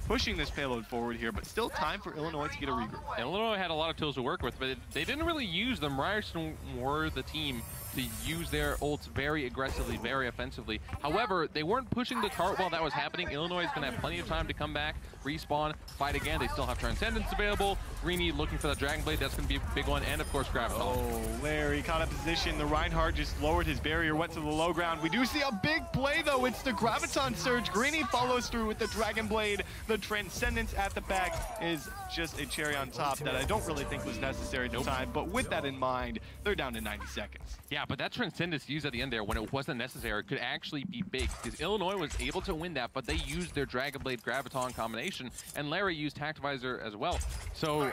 pushing this payload forward here, but still time for Illinois to get a regroup. Illinois had a lot of tools to work with, but they didn't really use them. Ryerson were the team to use their ults very aggressively, very offensively. However, they weren't pushing the cart while that was happening. Illinois is going to have plenty of time to come back, respawn, fight again. They still have Transcendence available. Greeny looking for that Dragon Blade. That's going to be a big one. And, of course, Graviton. Oh, Larry caught a position. The Reinhardt just lowered his barrier, went to the low ground. We do see a big play, though. It's the Graviton Surge. Greeny follows through with the Dragon Blade. The Transcendence at the back is just a cherry on top that I don't really think was necessary at the time. But with that in mind, they're down to 90 seconds. Yeah, but that Transcendence used at the end there when it wasn't necessary could actually be big, because Illinois was able to win that, but they used their Dragon Blade Graviton combination, and Larry used Tact Visor as well. So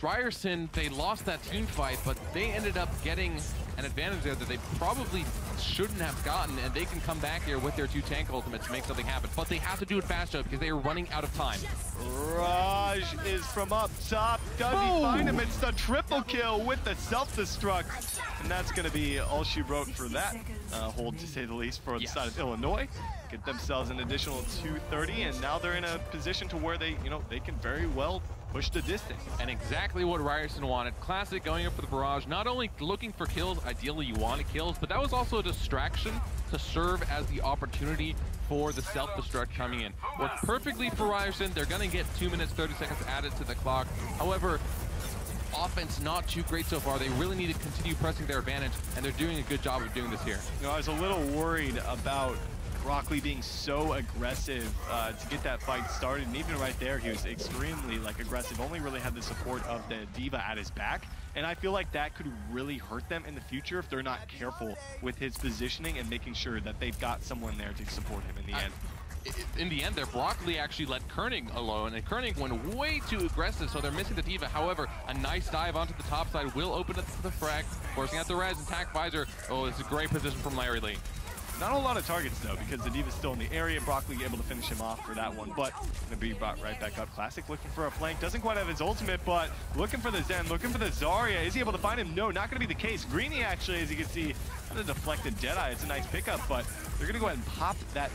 Ryerson, they lost that team fight, but they ended up getting an advantage there that they probably shouldn't have gotten, and they can come back here with their 2 tank ultimates to make something happen. But they have to do it fast, though, because they are running out of time. Raj is from up top. Does he find him? It's the triple kill with the self-destruct. And that's going to be all she wrote for that hold, to say the least, for the side of Illinois. Get themselves an additional 230, and now they're in a position to where they, they can very well push the distance. And exactly what Ryerson wanted. Classic going up for the barrage, not only looking for kills, ideally you wanted kills, but that was also a distraction to serve as the opportunity for the self-destruct coming in. Worked perfectly for Ryerson. They're going to get 2 minutes, 30 seconds added to the clock. However, offense not too great so far. They really need to continue pressing their advantage, and they're doing a good job of doing this here. I was a little worried about Broccoli being so aggressive to get that fight started, and even right there he was extremely aggressive, only really had the support of the D.Va at his back, and I feel like that could really hurt them in the future if they're not careful with his positioning and making sure that they've got someone there to support him in the end. in the end there, Broccoli actually let Koenig alone, and Koenig went way too aggressive, so they're missing the D.Va. However, a nice dive onto the top side will open up the frag, forcing out the res and Tac Visor. Oh, it's a great position from Larry Lee. Not a lot of targets, though, because the D.Va's still in the area. Broccoli able to finish him off for that one, but gonna be brought right back up. Classic looking for a flank. Doesn't quite have his ultimate, but looking for the Zen, looking for the Zarya. Is he able to find him? No, not gonna be the case. Greeny, actually, as you can see, kind of deflected Deadeye. It's a nice pickup, but they're gonna go ahead and pop that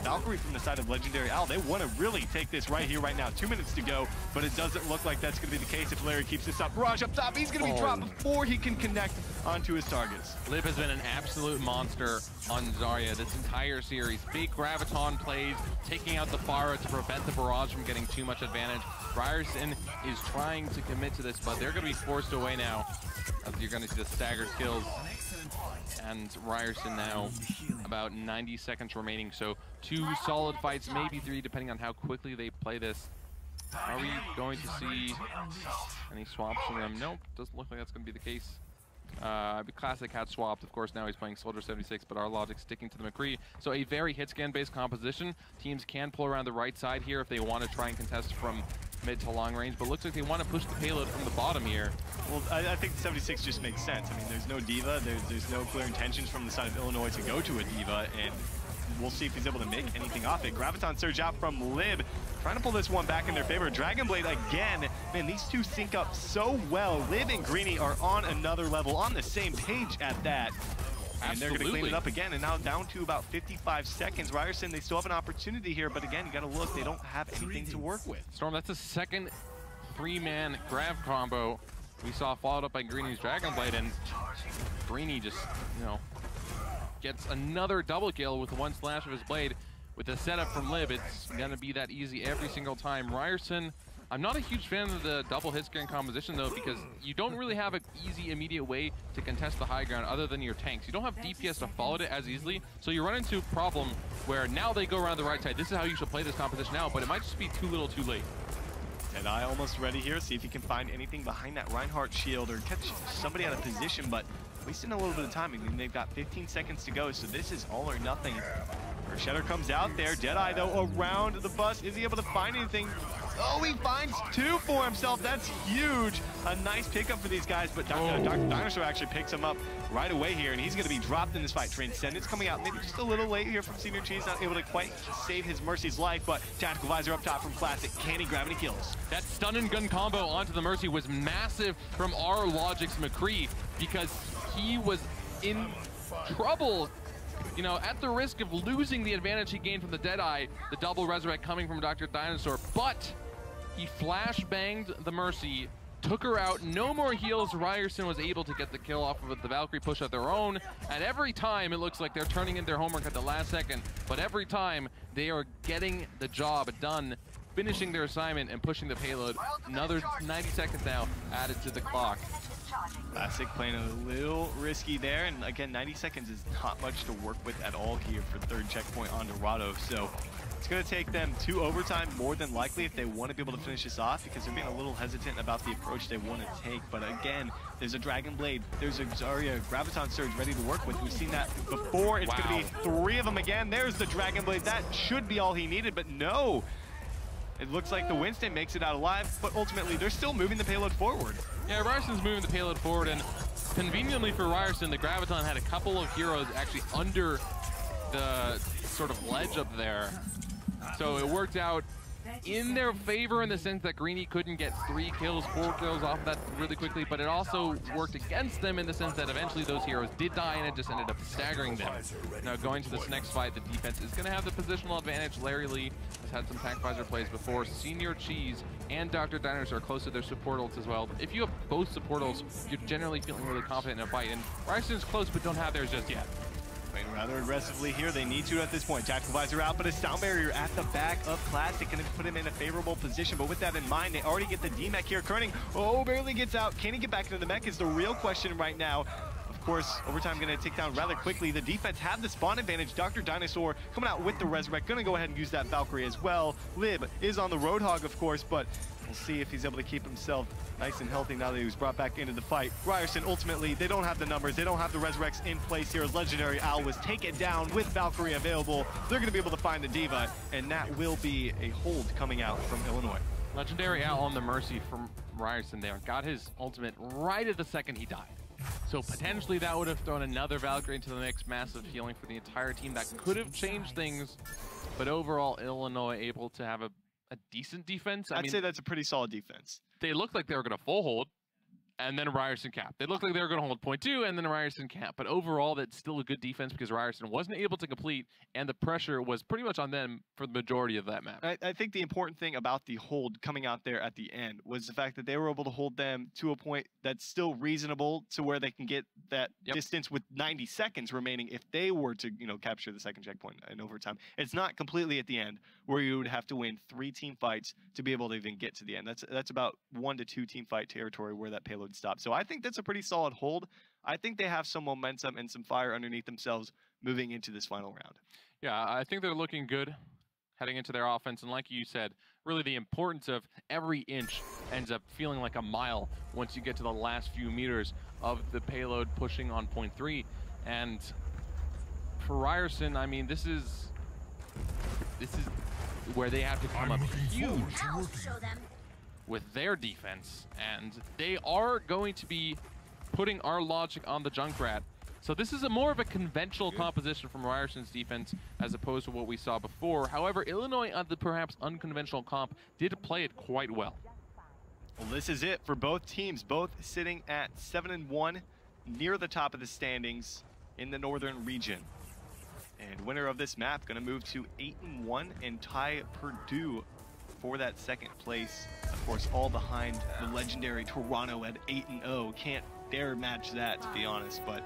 Valkyrie from the side of Legendary Al. They want to really take this right here, right now. 2 minutes to go, but it doesn't look like that's going to be the case if Larry keeps this up. Barrage up top. He's going to be dropped before he can connect onto his targets. Lib has been an absolute monster on Zarya this entire series. Big Graviton plays, taking out the Pharah to prevent the Barrage from getting too much advantage. Ryerson is trying to commit to this, but they're going to be forced away now. You're going to see the staggered kills. And Ryerson now about 90 seconds remaining, so 2 solid fights, maybe 3, depending on how quickly they play this. Are we going to see any swaps from them? Nope, doesn't look like that's going to be the case. Classic had swapped, of course. Now he's playing Soldier 76, but our logic sticking to the McCree. So a very hit scan based composition. Teams can pull around the right side here if they want to try and contest from mid to long range, but looks like they want to push the payload from the bottom here. Well, I think 76 just makes sense. I mean, there's no D.Va, there's no clear intentions from the side of Illinois to go to a D.Va, and we'll see if he's able to make anything off it. Graviton Surge out from Lib, trying to pull this one back in their favor. Dragon Blade again. Man, these two sync up so well. Lib and Greeny are on another level, on the same page at that. And they're going to clean it up again, and now down to about 55 seconds. Ryerson, they still have an opportunity here, but again, you got to look, they don't have anything to work with. Storm, that's a second 3-man grab combo we saw followed up by Greeny's Dragon Blade, and Greeny just, you know, gets another double kill with one slash of his blade. With the setup from Lib, it's going to be that easy every single time. Ryerson, I'm not a huge fan of the double hit scan composition though, because you don't really have an easy, immediate way to contest the high ground other than your tanks. You don't have DPS to follow it as easily, so you run into a problem where now they go around the right side. This is how you should play this composition now, but it might just be too little too late. And I almost ready here, see if he can find anything behind that Reinhardt shield or catch somebody out of position, but wasting a little bit of time. I mean, they've got 15 seconds to go, so this is all or nothing. Shatter comes out there. Deadeye, though, around the bus. Is he able to find anything? Oh, he finds 2 for himself. That's huge. A nice pickup for these guys, but Dr. Dinosaur actually picks him up right away here, and he's going to be dropped in this fight. Transcendence coming out maybe just a little late here from Senior Cheese, not able to quite save his Mercy's life, but Tactical Visor up top from Classic. Can he grab any kills? That stun and gun combo onto the Mercy was massive from our Logic's McCree, because he was in trouble, you know, at the risk of losing the advantage he gained from the Deadeye, the double resurrect coming from Dr. Dinosaur, but he flash banged the Mercy, took her out, no more heals. Ryerson was able to get the kill off of the Valkyrie push at their own, and every time it looks like they're turning in their homework at the last second, but every time they are getting the job done, finishing their assignment and pushing the payload. Another 90 seconds now added to the clock. Classic playing a little risky there, and again, 90 seconds is not much to work with at all here for third checkpoint on Dorado, so it's going to take them to overtime more than likely if they want to be able to finish this off, because they're being a little hesitant about the approach they want to take. But again, there's a Dragon Blade, there's a Zarya Graviton Surge ready to work with. We've seen that before. It's going to be 3 of them again. There's the Dragon Blade. That should be all he needed, but no. It looks like the Winston makes it out alive, but ultimately they're still moving the payload forward. Yeah, Ryerson's moving the payload forward, and conveniently for Ryerson, the Graviton had a couple of heroes actually under the sort of ledge up there. So it worked out in their favor in the sense that Greeny couldn't get 3 kills, 4 kills off that really quickly, but it also worked against them in the sense that eventually those heroes did die and it just ended up staggering them. Now going to this next fight, the defense is going to have the positional advantage. Larry Lee has had some tank visor plays before. Senior Cheese and Dr. Diners are close to their support ults as well. If you have both support ults, you're generally feeling really confident in a fight, and Ryerson's close but don't have theirs just yet. Playing rather aggressively here. They need to at this point. Tactical Visor out, but a sound barrier at the back of Classic going to put him in a favorable position. But with that in mind, they already get the D-Mech here. Koenig, oh, barely gets out. Can he get back into the mech is the real question right now. Of course, overtime going to take down rather quickly. The defense have the spawn advantage. Dr. Dinosaur coming out with the Resurrect. Going to go ahead and use that Valkyrie as well. Lib is on the Roadhog, of course, but We'll see if he's able to keep himself nice and healthy now that he was brought back into the fight. Ryerson, ultimately, they don't have the numbers. They don't have the Resurrects in place here. Legendary Owl was taken down with Valkyrie available. They're going to be able to find the Diva, and that will be a hold coming out from Illinois. Legendary Owl on the Mercy from Ryerson there. Got his ultimate right at the second he died. So potentially that would have thrown another Valkyrie into the mix. Massive healing for the entire team. That could have changed things. But overall, Illinois able to have a decent defense. I'd say that's a pretty solid defense. They looked like they were going to full hold, and then Ryerson capped. They looked like they were going to hold point 2, and then Ryerson capped. But overall, that's still a good defense because Ryerson wasn't able to complete, and the pressure was pretty much on them for the majority of that map. I think the important thing about the hold coming out there at the end was the fact that they were able to hold them to a point that's still reasonable to where they can get that distance with 90 seconds remaining if they were to, you know, capture the second checkpoint in overtime. It's not completely at the end where you would have to win 3 team fights to be able to even get to the end. That's about 1 to 2 team fight territory where that payload stops. So I think that's a pretty solid hold. I think they have some momentum and some fire underneath themselves moving into this final round. Yeah, I think they're looking good heading into their offense. And like you said, really the importance of every inch ends up feeling like a mile once you get to the last few meters of the payload pushing on point 3. And for Ryerson, I mean, this is where they have to come up huge with their defense, and they are going to be putting our logic on the Junkrat. So this is more of a conventional composition from Ryerson's defense as opposed to what we saw before. However, Illinois on the perhaps unconventional comp did play it quite well. Well, this is it for both teams, both sitting at 7-1, near the top of the standings in the northern region. And winner of this map going to move to 8-1 and tie Purdue for that second place. Of course, all behind the legendary Toronto at 8-0. Can't dare match that, to be honest, but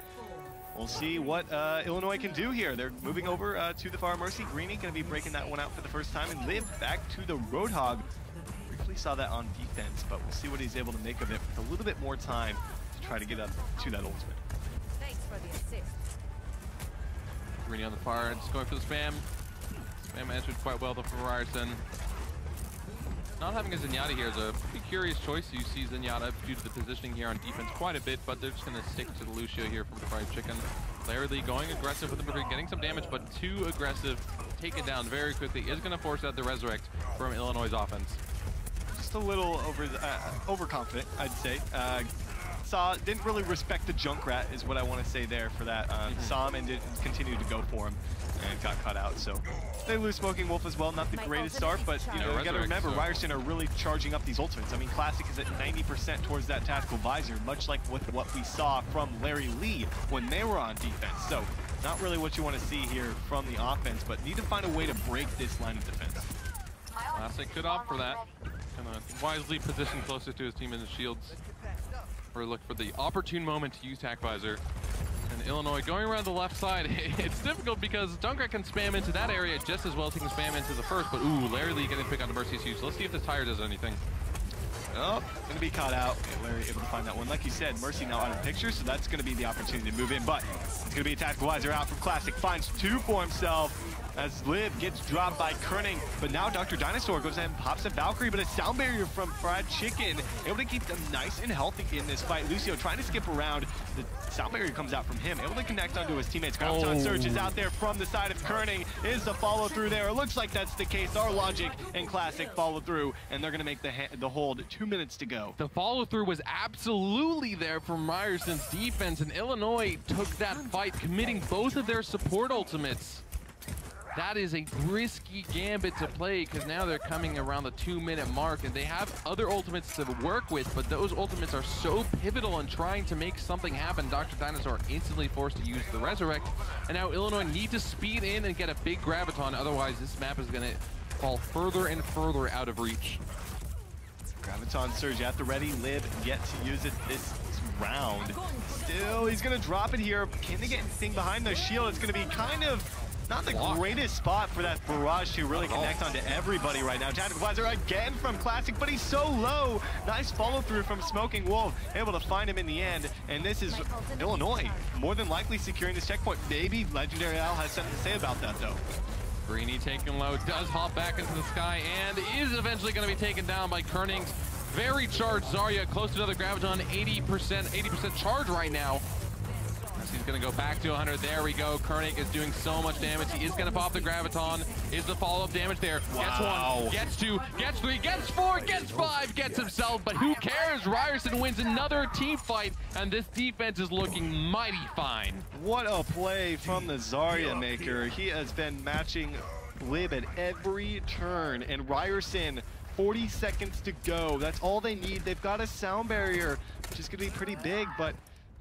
we'll see what Illinois can do here. They're moving over to the far Mercy. Greeny going to be breaking that one out for the first time, and Liv back to the Roadhog. Briefly saw that on defense, but we'll see what he's able to make of it with a little bit more time to try to get up to that ultimate. Thanks for the assist. Greeny on the far, just going for the spam. Spam answered quite well though from Ryerson. Not having a Zenyatta here is a pretty curious choice. You see Zenyatta due to the positioning here on defense quite a bit, but they're just going to stick to the Lucio here from Fried Chicken. Larry Lee going aggressive with the getting some damage, but too aggressive. Take it down very quickly. Is going to force out the Resurrect from Illinois' offense. Just a little overconfident, I'd say. Didn't really respect the Junkrat is what I want to say there for that. Saw him and did continue to go for him and got caught out. So they lose Smoking Wolf as well. Not the greatest start, but you know, you got to remember Ryerson are really charging up these ultimates. I mean, Classic is at 90% towards that tactical visor, much like with what we saw from Larry Lee when they were on defense. So not really what you want to see here from the offense, but need to find a way to break this line of defense. Classic could opt for that. Kind of wisely positioned closer to his team in the shields. Or look for the opportune moment to use Tac Visor. And Illinois going around the left side. It's difficult because Junkrat can spam into that area just as well as he can spam into the first. But ooh, Larry Lee getting picked on the Mercy's huge. So let's see if this tire does anything. Oh, going to be caught out. Okay, Larry able to find that one. Like you said, Mercy now out of the picture, so that's going to be the opportunity to move in. But it's going to be a tactical visor out from Classic. Finds 2 for himself as Liv gets dropped by Kerning. But now Dr. Dinosaur goes ahead and pops a Valkyrie, but a sound barrier from Fried Chicken. Able to keep them nice and healthy in this fight. Lucio trying to skip around. The sound barrier comes out from him. Able to connect onto his teammates. Graviton Surge is out there from the side of Kerning. Is the follow through there? It looks like that's the case. Our Logic and Classic follow through, and they're going to make the hold. 2 minutes to go. The follow through was absolutely there from Ryerson's defense, and Illinois took that fight, committing both of their support ultimates. That is a risky gambit to play because now they're coming around the 2-minute mark and they have other ultimates to work with, but those ultimates are so pivotal in trying to make something happen. Dr. Dinosaur instantly forced to use the Resurrect, and now Illinois need to speed in and get a big Graviton, otherwise this map is going to fall further and further out of reach. Graviton Surge at the ready. Liv yet to use it this round. Still, he's going to drop it here. Can they get anything behind the shield? It's going to be kind of not the greatest spot for that barrage to really connect onto everybody right now. Tactical visor again from Classic, but he's so low. Nice follow through from Smoking Wolf, able to find him in the end. And this is Illinois more than likely securing this checkpoint. Maybe Legendary Owl has something to say about that though. Greeny taken low, does hop back into the sky, and is eventually going to be taken down by Koenig's very charged Zarya, close to another Graviton, 80% charge right now. He's going to go back to 100. There we go. Koenig is doing so much damage. He is going to pop the Graviton. Is the follow-up damage there? Wow. Gets 1, gets 2, gets 3, gets 4, gets 5, gets himself. But who cares? Ryerson wins another team fight, and this defense is looking mighty fine. What a play from the Zarya maker. He has been matching Lib at every turn, and Ryerson, 40 seconds to go. That's all they need. They've got a sound barrier, which is going to be pretty big, but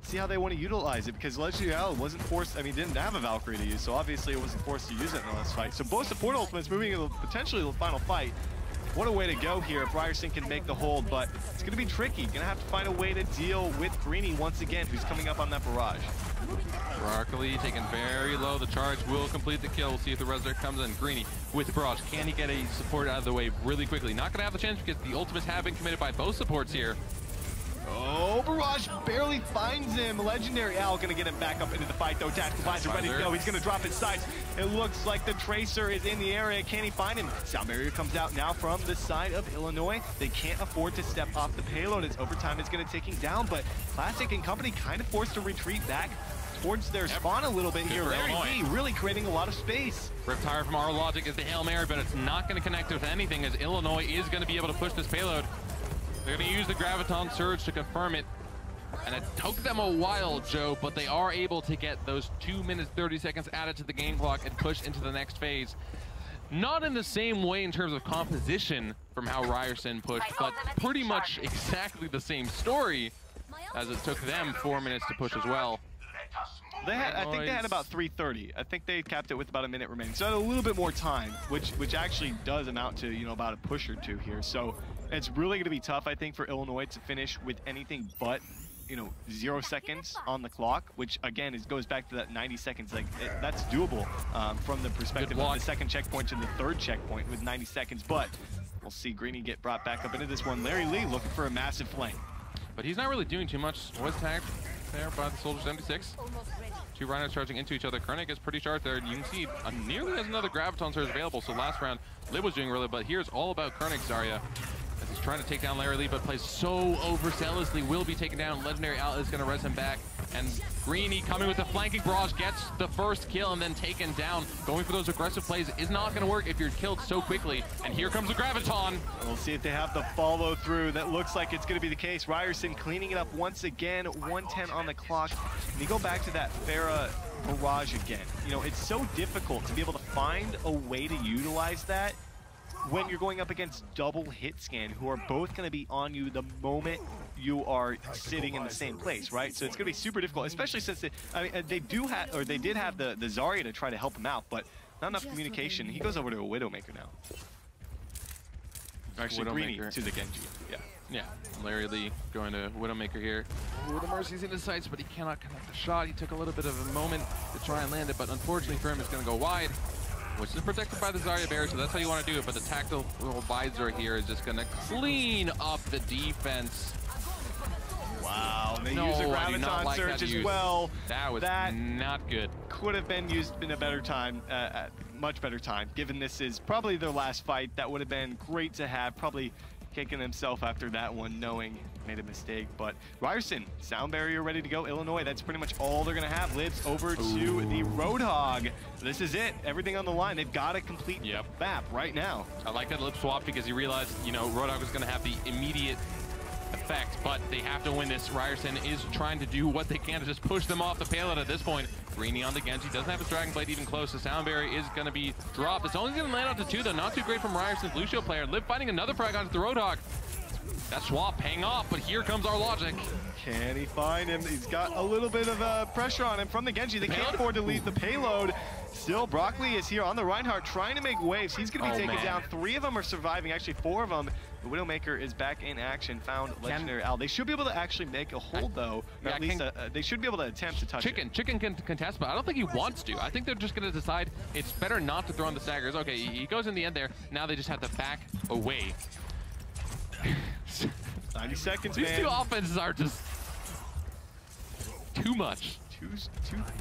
see how they want to utilize it, because Legendary Al wasn't forced, I mean, didn't have a Valkyrie to use, so obviously it wasn't forced to use it in the last fight. So both support ultimates moving into potentially the final fight. What a way to go here if Ryerson can make the hold, but it's going to be tricky. Going to have to find a way to deal with Greeny once again, who's coming up on that barrage. Broccoli taken very low. The charge will complete the kill. We'll see if the Resurrect comes in. Greeny with the barrage. Can he get a support out of the way really quickly? Not going to have the chance because the ultimates have been committed by both supports here. Oh, Barrage barely finds him. Legendary Al gonna get him back up into the fight though. Tactical Visor ready to go. He's gonna drop his sights. It looks like the Tracer is in the area. Can he find him? Sound Barrier comes out now from the side of Illinois. They can't afford to step off the payload as Overtime is gonna take him down, but Classic and company kind of forced to retreat back towards their spawn a little bit here. Larry D really creating a lot of space. Riptire from our Logic is the Hail Mary, but it's not gonna connect with anything as Illinois is gonna be able to push this payload. They're going to use the Graviton Surge to confirm it. And it took them a while, Joe, but they are able to get those 2 minutes, 30 seconds added to the game clock and push into the next phase. Not in the same way in terms of composition from how Ryerson pushed, but pretty much exactly the same story as it took them 4 minutes to push as well. They had, I think they had about 3:30. I think they capped it with about a minute remaining. So a little bit more time, which actually does amount to, you know, about a push or two here. So it's really going to be tough, I think, for Illinois to finish with anything but, you know, 0 seconds on the clock, which again goes back to that 90 seconds. Like that's doable from the perspective of the second checkpoint to the third checkpoint with 90 seconds. But we'll see Greeny get brought back up into this one. Larry Lee looking for a massive flank. But he's not really doing too much. Was tagged there by the Soldier 76. Two Rhinos charging into each other. Koenig is pretty charged there. You can see nearly has another Graviton Surge available. So last round, Lib was doing really, but here's all about Koenig, Zarya. As he's trying to take down Larry Lee, but plays so overzealously, will be taken down. Legendary Al is going to res him back. And Greeny coming with the flanking barrage, gets the first kill and then taken down. Going for those aggressive plays is not going to work if you're killed so quickly. And here comes the Graviton. We'll see if they have the follow through. That looks like it's going to be the case. Ryerson cleaning it up once again. 110 on the clock. And you go back to that Farah barrage again. You know, it's so difficult to be able to find a way to utilize that when you're going up against double hit scan, who are both going to be on you the moment you are sitting in the same place, right? So it's going to be super difficult, especially since they did have the Zarya to try to help him out, but not enough communication. He goes over to a Widowmaker now. Actually, Greeny to the Genji. Yeah, Larry Lee going to Widowmaker here. The Mercy's in his sights, but he cannot connect the shot. He took a little bit of a moment to try and land it, but unfortunately for him, it's going to go wide, which is protected by the Zarya barrier, so that's how you want to do it. But the tactical visor here is just going to clean up the defense. Wow, they use a Graviton Surge as well. That was not good. Could have been used in a better time, much better time, given this is probably their last fight. That would have been great to have. Probably kicking himself after that one, knowing made a mistake. But Ryerson, sound barrier ready to go. Illinois, that's pretty much all they're going to have. Libs over to the Roadhog. This is it. Everything on the line. They've got to complete the map right now. I like that Lib swap because he realized, you know, Roadhog was going to have the immediate effect, but they have to win this. Ryerson is trying to do what they can to just push them off the payload at this point. Greeny on the Genji, doesn't have his Dragon Blade even close. The sound barrier is going to be dropped. It's only going to land onto 2 though. Not too great from Ryerson's Lucio player. Lib finding another frag onto the Roadhog. That swap paying off, but here comes our Logic. Can he find him? He's got a little bit of pressure on him from the Genji. They can't afford to leave the payload. Still, Broccoli is here on the Reinhardt trying to make waves. He's going to be taken down. 3 of them are surviving, actually 4 of them. The Widowmaker is back in action, found Legendary Al. They should be able to actually make a hold, though. Or at least they should be able to attempt to touch it. Chicken can contest, but I don't think he wants to. I think they're just going to decide it's better not to throw in the staggers. Okay, he goes in the end there. Now they just have to back away. 90 seconds, These two offenses are just too much.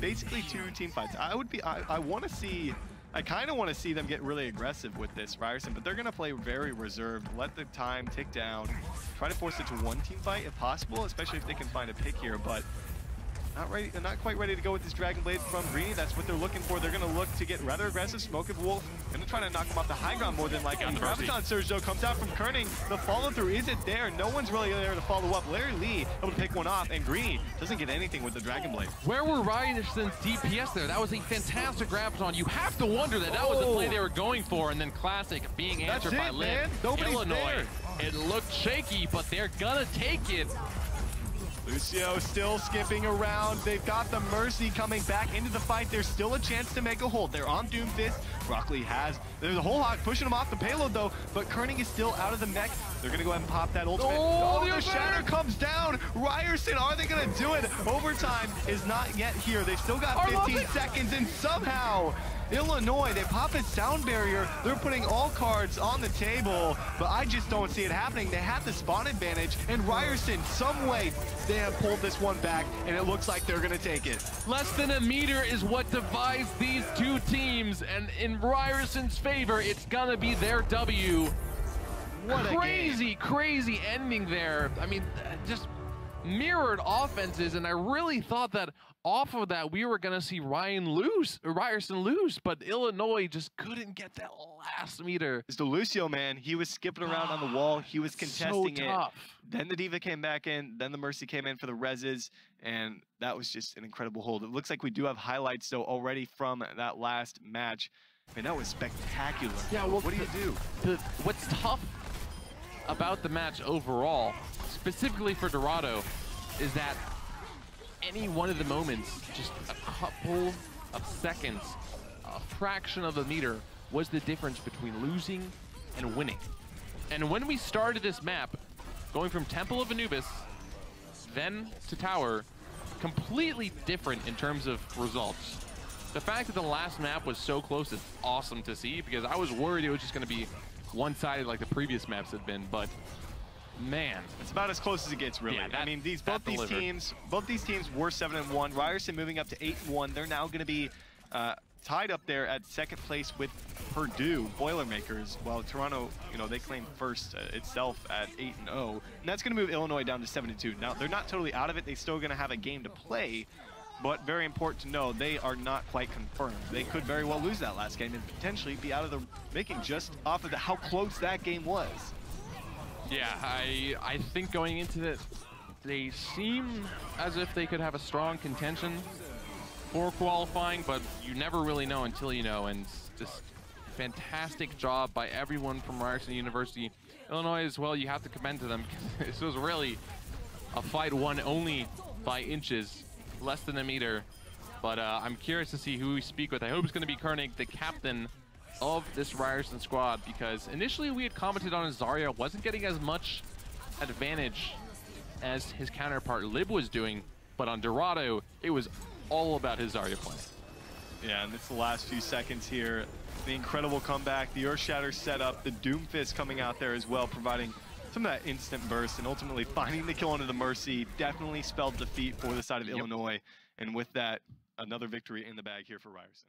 Basically two team fights. I want to see I kind of want to see them get really aggressive with this, Ryerson, but they're going to play very reserved, let the time tick down, try to force it to one team fight if possible, especially if they can find a pick here, but not quite ready to go with this Dragon Blade from Greeny. That's what they're looking for. They're going to look to get rather aggressive. Smoke of Wolf going to try to knock him off the high ground more than likely. The Graviton Surge, though, comes out from Kerning. The follow-through isn't there. No one's really there to follow up. Larry Lee able to pick one off, and Greeny doesn't get anything with the Dragon Blade. Where were Ryerson's DPS there? That was a fantastic Graviton. You have to wonder that that was the play they were going for, and then Classic being answered by Lynn. Illinois. It looked shaky, but they're going to take it. Lucio still skipping around. They've got the Mercy coming back into the fight. There's still a chance to make a hold. They're on Doomfist. Broccoli there's a whole hawk pushing him off the payload though, but Kerning is still out of the mech. They're gonna go ahead and pop that ultimate. Oh, the shatter comes down. Ryerson, are they gonna do it? Overtime is not yet here. They've still got 15 seconds, and somehow Illinois, they pop a sound barrier. They're putting all cards on the table, but I just don't see it happening. They have the spawn advantage, and Ryerson, some way, they have pulled this one back, and it looks like they're gonna take it. Less than a meter is what divides these two teams, and in Ryerson's favor, it's gonna be their W. What crazy ending there. I mean, just mirrored offenses, and I really thought that off of that we were gonna see Ryerson lose, but Illinois just couldn't get that last meter. It's the Lucio, man. He was skipping around on the wall. He was contesting it. Then the Diva came back in. Then the Mercy came in for the reses, and that was just an incredible hold. It looks like we do have highlights though already from that last match. I mean, that was spectacular. Yeah, well, what do you do? What's tough about the match overall, specifically for Dorado, is that any one of the moments, just a couple of seconds, a fraction of a meter, was the difference between losing and winning. And when we started this map, going from Temple of Anubis, then to Tower, completely different in terms of results. The fact that the last map was so close is awesome to see, because I was worried it was just going to be one-sided like the previous maps had been, but man, it's about as close as it gets, really. Yeah, I mean, both these teams were 7-1. Ryerson moving up to 8-1. They're now going to be tied up there at second place with Purdue Boilermakers, while Toronto, they claim first itself at 8-0, and that's going to move Illinois down to 7-2. Now, they're not totally out of it. They're still going to have a game to play, but very important to know, they are not quite confirmed. They could very well lose that last game and potentially be out of the making just off of how close that game was. Yeah, I think going into it, they seem as if they could have a strong contention for qualifying, but you never really know until you know, and just fantastic job by everyone from Ryerson University. Illinois as well, you have to commend to them. This was really a fight won only by inches, less than a meter, but I'm curious to see who we speak with. I hope it's going to be Kerning, the captain of this Ryerson squad, because initially we had commented on Zarya wasn't getting as much advantage as his counterpart Lib was doing, but on Dorado it was all about his Zarya play. Yeah, and it's the last few seconds here. The incredible comeback, the Earthshatter setup, the Doomfist coming out there as well, providing some of that instant burst, and ultimately finding the kill into the Mercy definitely spelled defeat for the side of Illinois, and with that, another victory in the bag here for Ryerson.